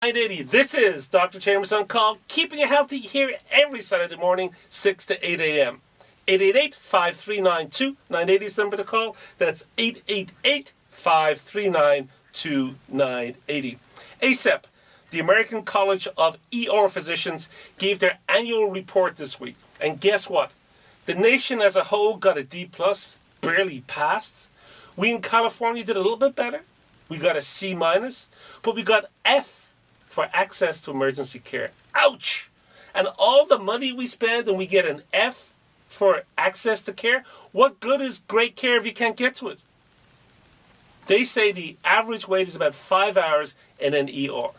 980. This is Dr. Chambers on Call, keeping you healthy here every Saturday morning, 6 to 8 a.m. 888-5392-980 is the number to call. That's 888-539-2980. ASEP, the American College of ER Physicians, gave their annual report this week. And guess what? The nation as a whole got a D+, barely passed. We in California did a little bit better. We got a C-, but we got F for access to emergency care. Ouch! And all the money we spend and we get an F for access to care, what good is great care if you can't get to it? They say the average wait is about 5 hours in an ER.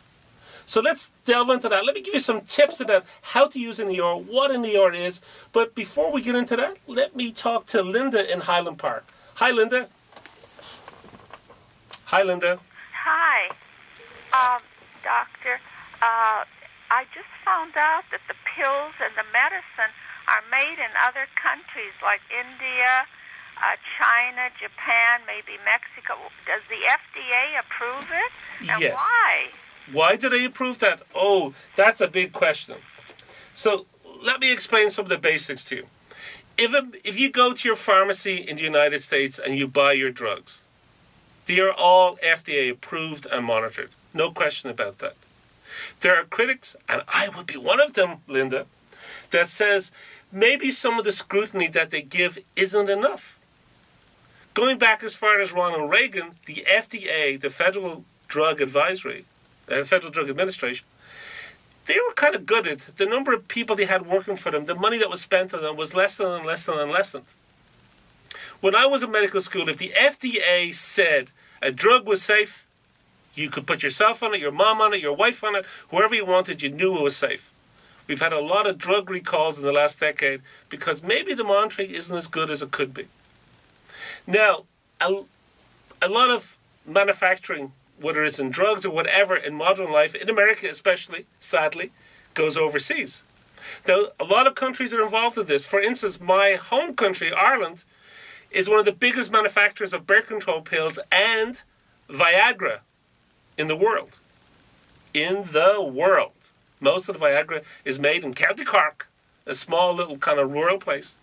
So let's delve into that. Let me give you some tips about how to use an ER, what an ER is. But before we get into that, let me talk to Linda in Highland Park. Hi, Linda. Hi, Linda. Hi, doctor. I just found out that the pills and the medicine are made in other countries like India, China, Japan, maybe Mexico. Does the FDA approve it? And yes. Why? Why do they approve that? Oh, that's a big question. So let me explain some of the basics to you. If you go to your pharmacy in the United States and you buy your drugs, they are all FDA approved and monitored. No question about that. There are critics, and I would be one of them, Linda, that says maybe some of the scrutiny that they give isn't enough. Going back as far as Ronald Reagan, the FDA, the Federal Drug Administration, they were kind of good at the number of people they had working for them. The money that was spent on them was lessened and lessened and lessened. When I was in medical school, if the FDA said a drug was safe, you could put yourself on it, your mom on it, your wife on it, whoever you wanted, you knew it was safe. We've had a lot of drug recalls in the last decade because maybe the monitoring isn't as good as it could be. Now, a lot of manufacturing, whether it's in drugs or whatever, in modern life, in America especially, sadly, goes overseas. Now, a lot of countries are involved in this. For instance, my home country, Ireland, is one of the biggest manufacturers of birth control pills and Viagra in the world. In the world. Most of the Viagra is made in County Cork, a small little kind of rural place.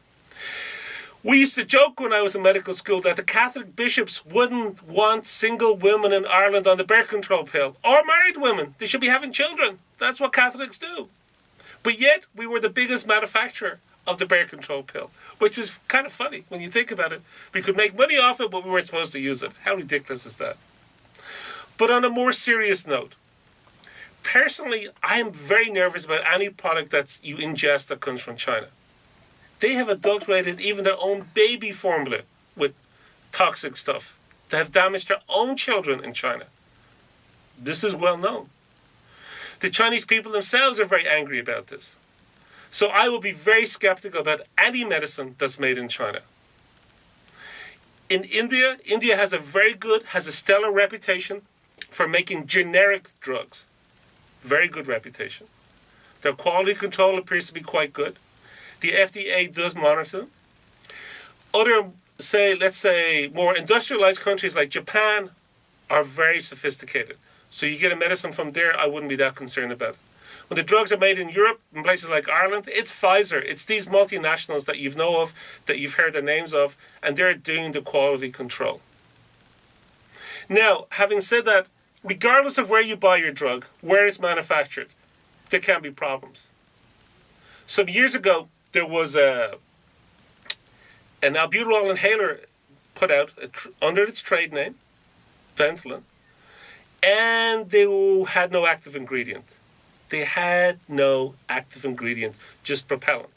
We used to joke when I was in medical school that the Catholic bishops wouldn't want single women in Ireland on the birth control pill, or married women. They should be having children. That's what Catholics do. But yet, we were the biggest manufacturer of the birth control pill, which was kind of funny when you think about it. We could make money off it, but we weren't supposed to use it. How ridiculous is that? But on a more serious note, personally, I am very nervous about any product that you ingest that comes from China. They have adulterated even their own baby formula with toxic stuff. They have damaged their own children in China. This is well known. The Chinese people themselves are very angry about this. So I will be very skeptical about any medicine that's made in China. In India, India has a stellar reputation for making generic drugs. Very good reputation. Their quality control appears to be quite good. The FDA does monitor them. Other, let's say, more industrialized countries like Japan are very sophisticated. So you get a medicine from there, I wouldn't be that concerned about it. When the drugs are made in Europe, in places like Ireland, it's Pfizer. It's these multinationals that you know of, that you've heard the names of, and they're doing the quality control. Now, having said that, regardless of where you buy your drug, where it's manufactured, there can be problems. Some years ago, there was an albuterol inhaler put out under its trade name, Ventolin, and they had no active ingredient. They had no active ingredient, just propellant.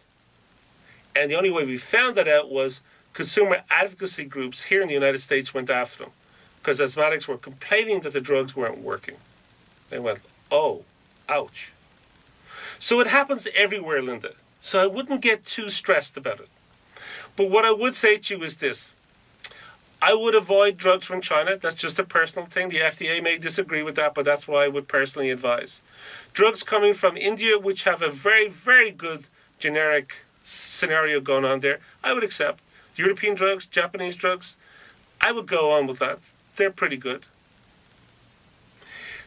And the only way we found that out was consumer advocacy groups here in the United States went after them because asthmatics were complaining that the drugs weren't working. They went, oh, ouch. So it happens everywhere, Linda. So I wouldn't get too stressed about it. But what I would say to you is this. I would avoid drugs from China. That's just a personal thing. The FDA may disagree with that, but that's what I would personally advise. Drugs coming from India, which have a very, very good generic scenario going on there, I would accept. European drugs, Japanese drugs, I would go on with that. They're pretty good.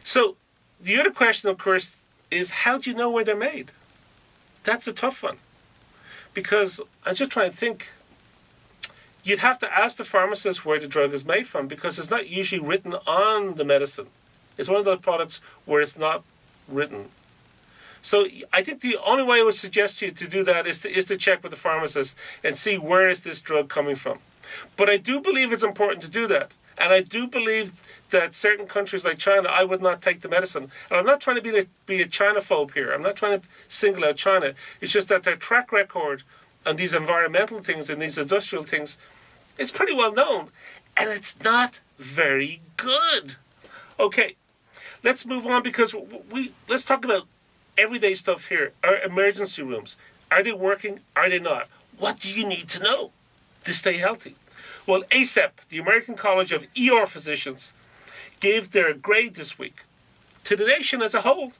So the other question, of course, is how do you know where they're made? That's a tough one. Because I'm just trying to think, you'd have to ask the pharmacist where the drug is made from, because it's not usually written on the medicine. It's one of those products where it's not written. So I think the only way I would suggest to you to do that is to check with the pharmacist and see where is this drug coming from. But I do believe it's important to do that. And I do believe that certain countries like China, I would not take the medicine. And I'm not trying to be a China-phobe here. I'm not trying to single out China. It's just that their track record on these environmental things and these industrial things, it's pretty well known. And it's not very good. Okay, let's move on, because let's talk about everyday stuff here. Our emergency rooms. Are they working? Are they not? What do you need to know to stay healthy? Well, ACEP, the American College of ER Physicians, gave their grade this week to the nation as a whole.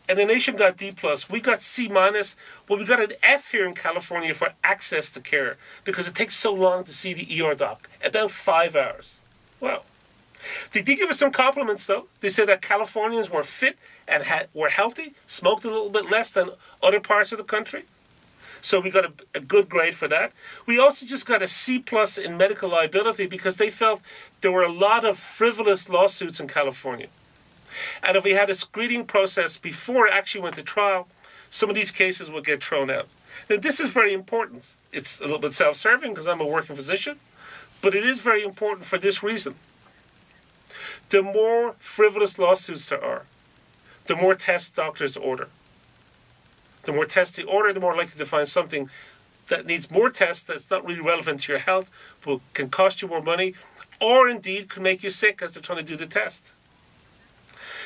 And the nation got D+. We got C-. Well, we got an F here in California for access to care, because it takes so long to see the ER doc, about 5 hours. Well, they did give us some compliments, though. They said that Californians were fit and were healthy, smoked a little bit less than other parts of the country. So we got a good grade for that. We also just got a C+ in medical liability, because they felt there were a lot of frivolous lawsuits in California. And if we had a screening process before it actually went to trial, some of these cases would get thrown out. Now, this is very important. It's a little bit self-serving because I'm a working physician, but it is very important for this reason. The more frivolous lawsuits there are, the more tests doctors order. The more tests they order, the more likely to find something that needs more tests that's not really relevant to your health, but can cost you more money, or indeed can make you sick as they're trying to do the test.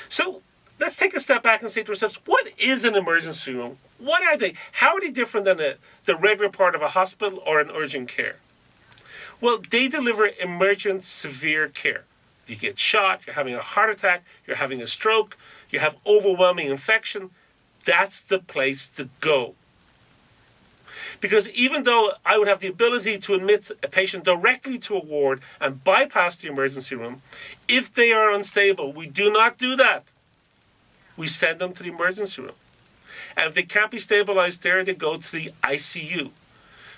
So let's take a step back and say to ourselves, what is an emergency room? What are they? How are they different than the regular part of a hospital or an urgent care? Well, they deliver emergent severe care. You get shot, you're having a heart attack, you're having a stroke, you have overwhelming infection. That's the place to go. Because even though I would have the ability to admit a patient directly to a ward and bypass the emergency room, if they are unstable, we do not do that. We send them to the emergency room. And if they can't be stabilized there, they go to the ICU.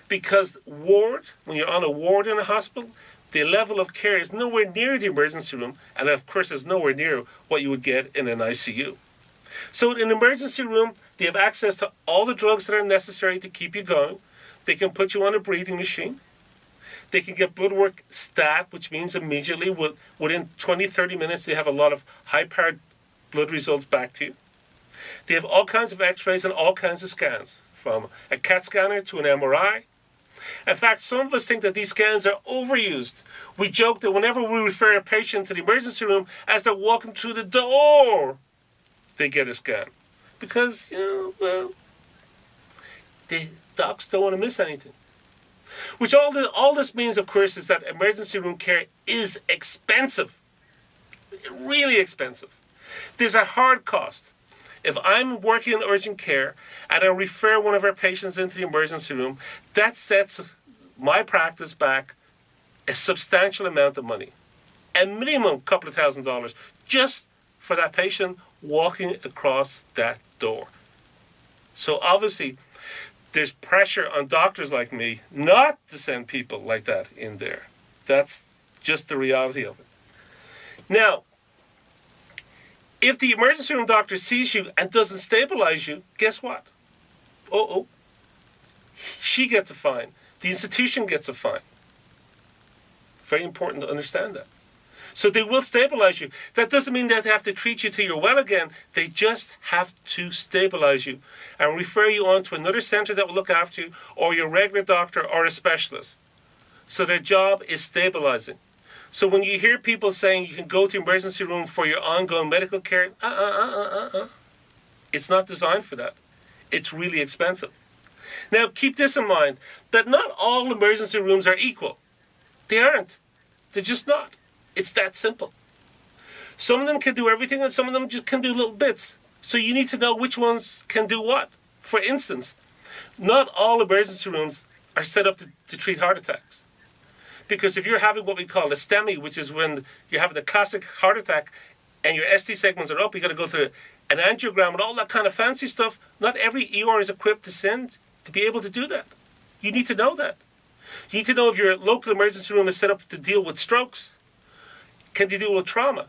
Because ward, when you're on a ward in a hospital, the level of care is nowhere near the emergency room, and of course it's nowhere near what you would get in an ICU. So in an emergency room, they have access to all the drugs that are necessary to keep you going. They can put you on a breathing machine. They can get blood work stat, which means immediately, within 20, 30 minutes, they have a lot of high-powered blood results back to you. They have all kinds of x-rays and all kinds of scans, from a CAT scanner to an MRI. In fact, some of us think that these scans are overused. We joke that whenever we refer a patient to the emergency room, as they're walking through the door, they get a scan. Because, the docs don't want to miss anything. Which all this means, of course, is that emergency room care is expensive. Really expensive. There's a hard cost. If I'm working in urgent care and I refer one of our patients into the emergency room, that sets my practice back a substantial amount of money. A minimum couple of $1,000 just for that patient walking across that door. So obviously, there's pressure on doctors like me not to send people like that in there. That's just the reality of it. Now, if the emergency room doctor sees you and doesn't stabilize you, guess what? She gets a fine. The institution gets a fine. Very important to understand that. So they will stabilize you. That doesn't mean that they have to treat you till you're well again. They just have to stabilize you and refer you on to another center that will look after you, or your regular doctor or a specialist. So their job is stabilizing. So when you hear people saying you can go to the emergency room for your ongoing medical care, it's not designed for that. It's really expensive. Now keep this in mind, that not all emergency rooms are equal. They aren't. They're just not. It's that simple. Some of them can do everything and some of them just can do little bits. So you need to know which ones can do what. For instance, not all emergency rooms are set up to treat heart attacks. Because if you're having what we call a STEMI, which is when you're having a classic heart attack and your ST segments are up, you've got to go through an angiogram, and all that kind of fancy stuff, not every ER is equipped to be able to do that. You need to know that. You need to know if your local emergency room is set up to deal with strokes. Can you deal with trauma?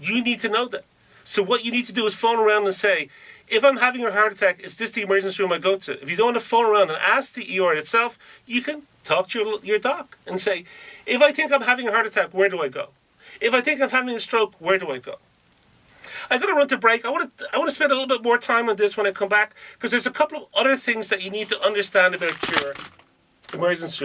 You need to know that. So what you need to do is phone around and say, if I'm having a heart attack, is this the emergency room I go to? If you don't want to phone around and ask the ER itself, you can talk to your doc and say, if I think I'm having a heart attack, where do I go? If I think I'm having a stroke, where do I go? I'm going to run to break. I want to spend a little bit more time on this when I come back, because there's a couple of other things that you need to understand about your emergency room.